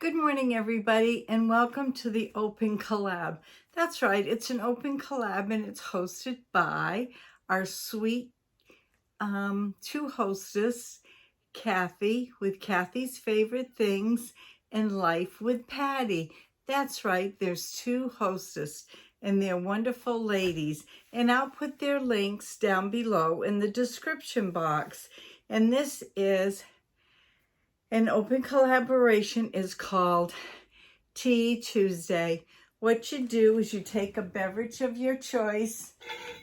Good morning, everybody, and welcome to the Open Collab. That's right, it's an open collab, and it's hosted by our sweet two hostess, Kathy, with Kathy's Favorite Things, and Life with Patty. That's right, there's two hostess, and they're wonderful ladies, and I'll put their links down below in the description box. And this is an open collaboration is called Tea Tuesday. What you do is you take a beverage of your choice.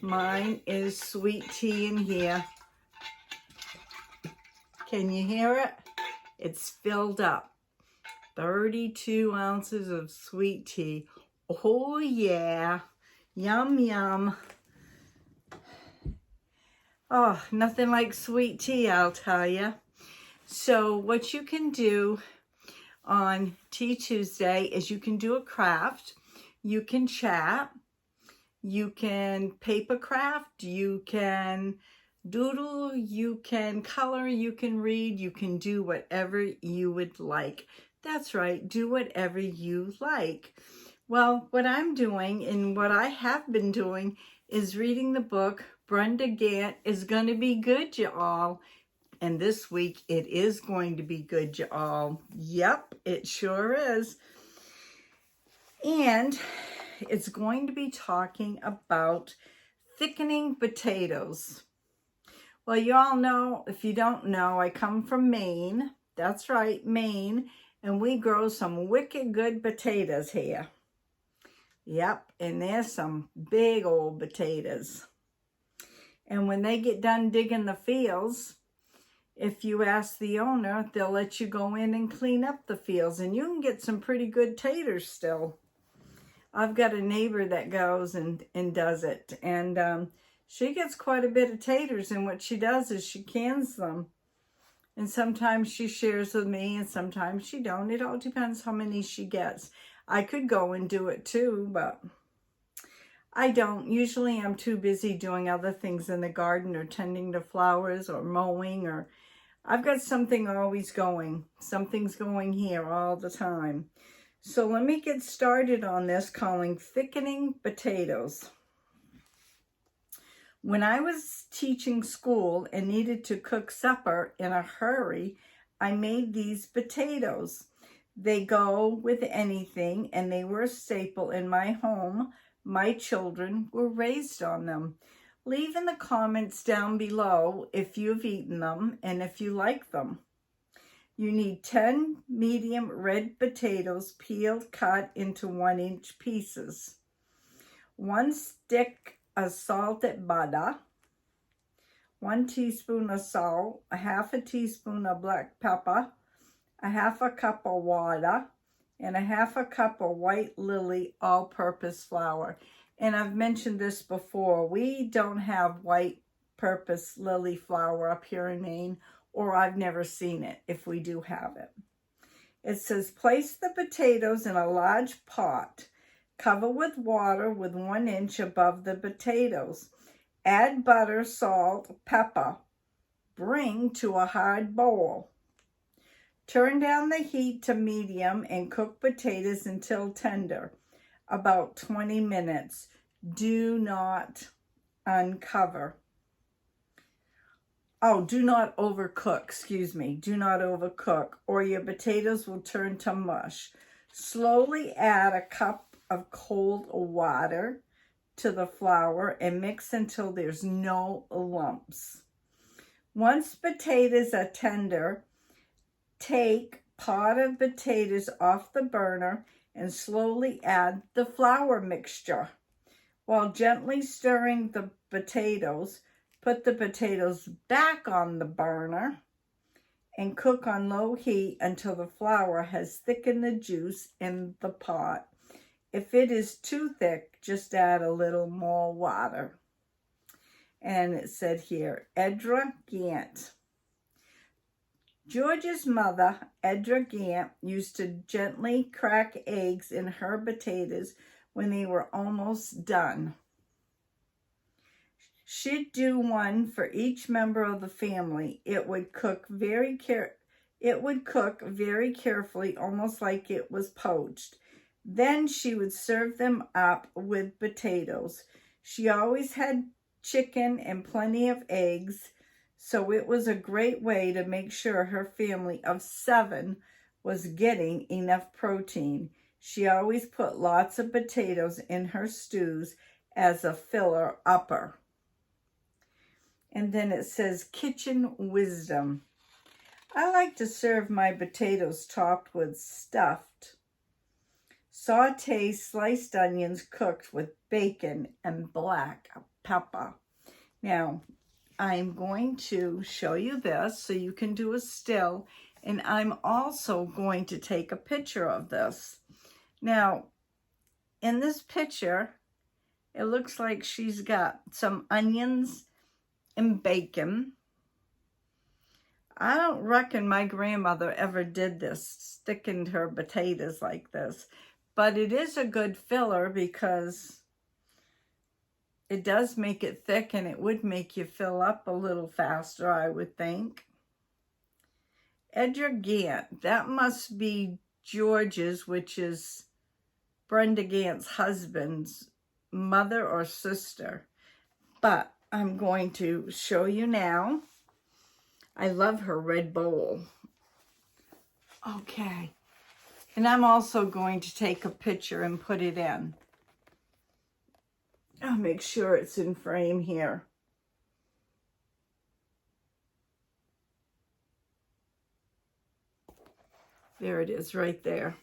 Mine is sweet tea in here. Can you hear it? It's filled up. 32 ounces of sweet tea. Oh yeah, yum yum. Oh, nothing like sweet tea, I'll tell you. So what you can do on Tea Tuesday is you can do a craft, you can chat, you can paper craft, you can doodle, you can color, you can read, you can do whatever you would like. That's right, do whatever you like. Well, what I'm doing and what I have been doing is reading the book Brenda Ganett Is Gonna Be Good, Y'all. And this week, it is going to be good, y'all. Yep, it sure is. And it's going to be talking about thickening potatoes. Well, you all know, if you don't know, I come from Maine. That's right, Maine. And we grow some wicked good potatoes here. Yep, and there's some big old potatoes. And when they get done digging the fields, if you ask the owner, they'll let you go in and clean up the fields, and you can get some pretty good taters still. I've got a neighbor that goes and does it, and she gets quite a bit of taters, and what she does is she cans them, and sometimes she shares with me, and sometimes she don't. It all depends how many she gets. I could go and do it too, but I don't. Usually I'm too busy doing other things in the garden or tending to flowers or mowing, or I've got something always going. Something's going here all the time. So let me get started on this, calling thickening potatoes. When I was teaching school and needed to cook supper in a hurry, I made these potatoes. They go with anything, and they were a staple in my home. My children were raised on them. Leave in the comments down below if you've eaten them and if you like them. You need 10 medium red potatoes, peeled, cut into 1-inch pieces. 1 stick of salted butter, 1 teaspoon of salt, a half a teaspoon of black pepper, a half a cup of water, and a half a cup of white lily all-purpose flour. And I've mentioned this before, we don't have white purpose lily flour up here in Maine, or I've never seen it if we do have it. It says, place the potatoes in a large pot, cover with water with 1 inch above the potatoes. Add butter, salt, pepper. Bring to a hard boil. Turn down the heat to medium and cook potatoes until tender, about 20 minutes. Do not uncover. Oh, do not overcook, excuse me. Do not overcook, or your potatoes will turn to mush. Slowly add a cup of cold water to the flour and mix until there's no lumps. Once potatoes are tender, take pot of potatoes off the burner and slowly add the flour mixture. While gently stirring the potatoes, put the potatoes back on the burner and cook on low heat until the flour has thickened the juice in the pot. If it is too thick, just add a little more water. And it said here, Brenda Ganett. George's mother, Brenda Ganett, used to gently crack eggs in her potatoes when they were almost done. She'd do one for each member of the family. It would cook very It would cook very carefully, almost like it was poached. Then she would serve them up with potatoes. She always had chicken and plenty of eggs, so it was a great way to make sure her family of 7 was getting enough protein. She always put lots of potatoes in her stews as a filler upper. And then it says kitchen wisdom. I like to serve my potatoes topped with stuffed. Saute sliced onions cooked with bacon and black pepper. Now, I'm going to show you this so you can do a still, and I'm also going to take a picture of this. Now, in this picture, it looks like she's got some onions and bacon. I don't reckon my grandmother ever did this, sticking her potatoes like this. But it is a good filler because it does make it thick, and it would make you fill up a little faster, I would think. Edgar Ganett, that must be George's, which is Brenda Ganett's husband's mother or sister. But I'm going to show you now. I love her red bowl. Okay. And I'm also going to take a picture and put it in. I'll make sure it's in frame here. There it is right there.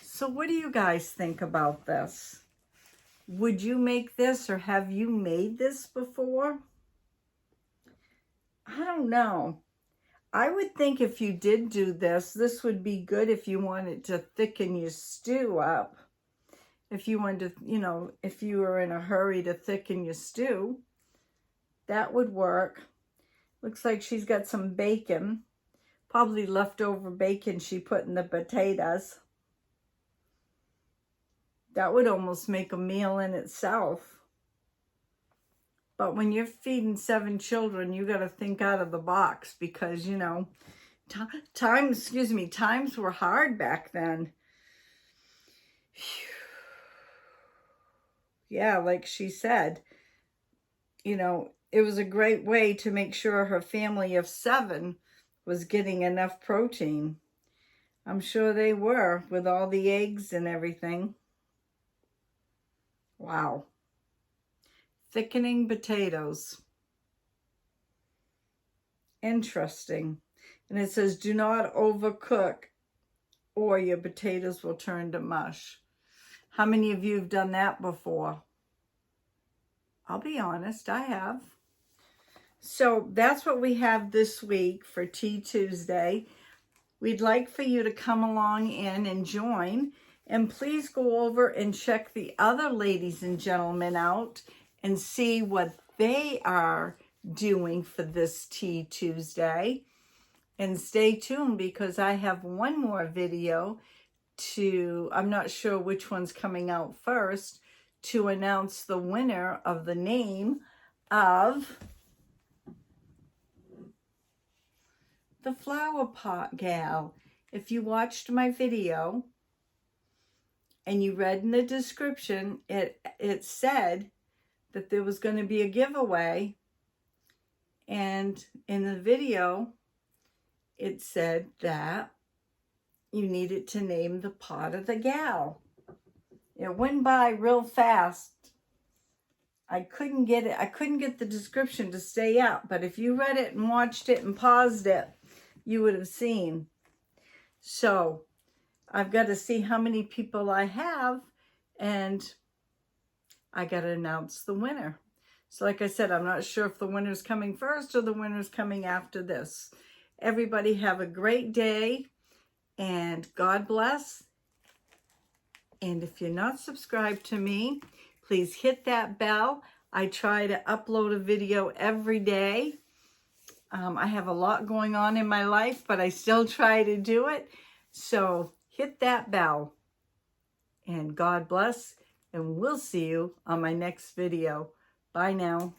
So what do you guys think about this? Would you make this, or have you made this before? I don't know. I would think if you did do this, this would be good if you wanted to thicken your stew up. If you wanted to, you know, if you were in a hurry to thicken your stew, that would work. Looks like she's got some bacon, probably leftover bacon she put in the potatoes. That would almost make a meal in itself. But when you're feeding 7 children, you got to think out of the box because, you know, times were hard back then. Yeah, like she said, you know, it was a great way to make sure her family of 7 was getting enough protein. I'm sure they were, with all the eggs and everything. Wow. Thickening potatoes. Interesting. And it says, do not overcook or your potatoes will turn to mush. How many of you have done that before? I'll be honest, I have. So that's what we have this week for Tea Tuesday. We'd like for you to come along in and join. And please go over and check the other ladies and gentlemen out and see what they are doing for this Tea Tuesday. And stay tuned because I have one more video I'm not sure which one's coming out first, to announce the winner of the name of the Flower Pot Gal. If you watched my video and you read in the description, it said that there was going to be a giveaway, and in the video it said that you needed to name the pot of the gal. It went by real fast. I couldn't get the description to stay up, but if you read it and watched it and paused it, you would have seen. So I've got to see how many people I have, and I got to announce the winner. So like I said, I'm not sure if the winner's coming first or the winner's coming after this. Everybody have a great day, and God bless. And if you're not subscribed to me, please hit that bell. I try to upload a video every day. I have a lot going on in my life, but I still try to do it. So hit that bell. And God bless. And we'll see you on my next video. Bye now.